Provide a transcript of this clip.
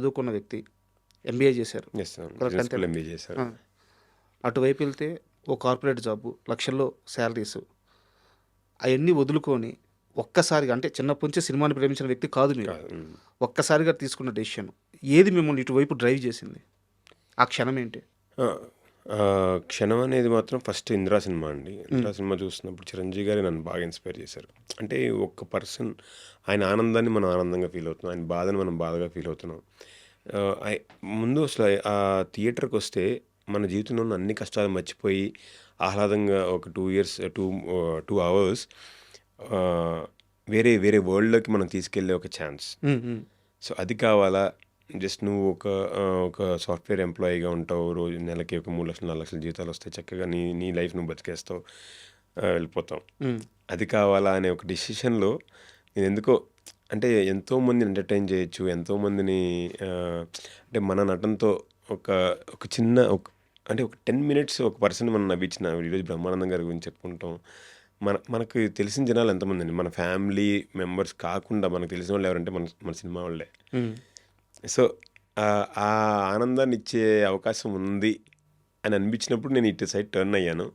చదువుకున్న వ్యక్తి, ఎంబీఏ చేశారు. చేస్తాను. కరెక్ట్ బిజినెస్ అంతేనా? స్కూల్ ఎంబీఏ చేశాను. ఆ! అటువైపు వెళ్తే ఓ కార్పొరేట్ జాబు, లక్షల్లో శాలరీసు అయన్నీ వదులుకొని ఒక్కసారిగా అంటే చిన్నప్పటి నుంచి సినిమాని ప్రేమించిన వ్యక్తి కాదు మీరు. కాదు. ఒక్కసారిగా తీసుకున్న డెసిషన్ ఏది మిమ్మల్ని ఇటువైపు డ్రైవ్ చేసింది? ఆ క్షణం ఏంటి? ఆ! క్షణం అనేది మాత్రం ఫస్ట్ 'ఇంద్ర' సినిమా అండి. 'ఇంద్ర' సినిమా చూస్తున్నప్పుడు చిరంజీవి గారే నన్ను బాగా ఇన్స్పైర్ చేశారు. అంటే ఒక్క పర్సన్ ఆయన ఆనందాన్ని మనం ఆనందంగా ఫీల్ అవుతున్నాం. ఆయన బాధని మనం బాధగా ఫీల్ అవుతున్నాం. ఆహ్, అయ్ ముందు అసలు ఆ థియేటర్‌కొస్తే మన జీవితంలో ఉన్న అన్ని కష్టాలు మర్చిపోయి ఆహ్లాదంగా ఒక 2 ఇయర్స్ 2 అవర్స్ ఆహ్, వేరే వేరే వరల్డ్‌లోకి మనం తీసుకెళ్ళే ఒక ఛాన్స్. హ్మ్. హ్మ్. సో, అది కావాలా? జస్ట్ నువ్వు ఒక సాఫ్ట్‌వేర్ ఎంప్లాయీగా ఉంటావు. రోజు నెలకి ఒక 3,00,000, 4,00,000 జీతాలొస్తాయి. చక్కగా నీ నీ లైఫ్ నువ్వు బతికేస్తావు. వెళ్ళిపోతాం. హ్మ్. అది కావాలా అనే ఒక డెసిషన్‌లో నేనెందుకో అంటే ఎంతోమందిని ఎంటర్‌టైన్ చేయొచ్చు. ఎంతోమందిని అంటే మన నటనతో ఒక ఒక చిన్న అంటే ఒక 10 మినిట్స్ ఒక పర్సన్‌ని మనం నవ్వించిన ఈరోజు బ్రహ్మానందం గారి గురించి చెప్పుకుంటాం. మనకు తెలిసిన జనాలు ఎంతమందండి. మన ఫ్యామిలీ మెంబర్స్ కాకుండా మనకు తెలిసిన వాళ్ళు ఎవరంటే మన మన సినిమా వాళ్ళే. హ్మ్. సో, ఆ ఆనందాన్నిచ్చే అవకాశం ఉంది అని అనిపించినప్పుడు నేను ఇటు సైడ్ టర్న్ అయ్యాను.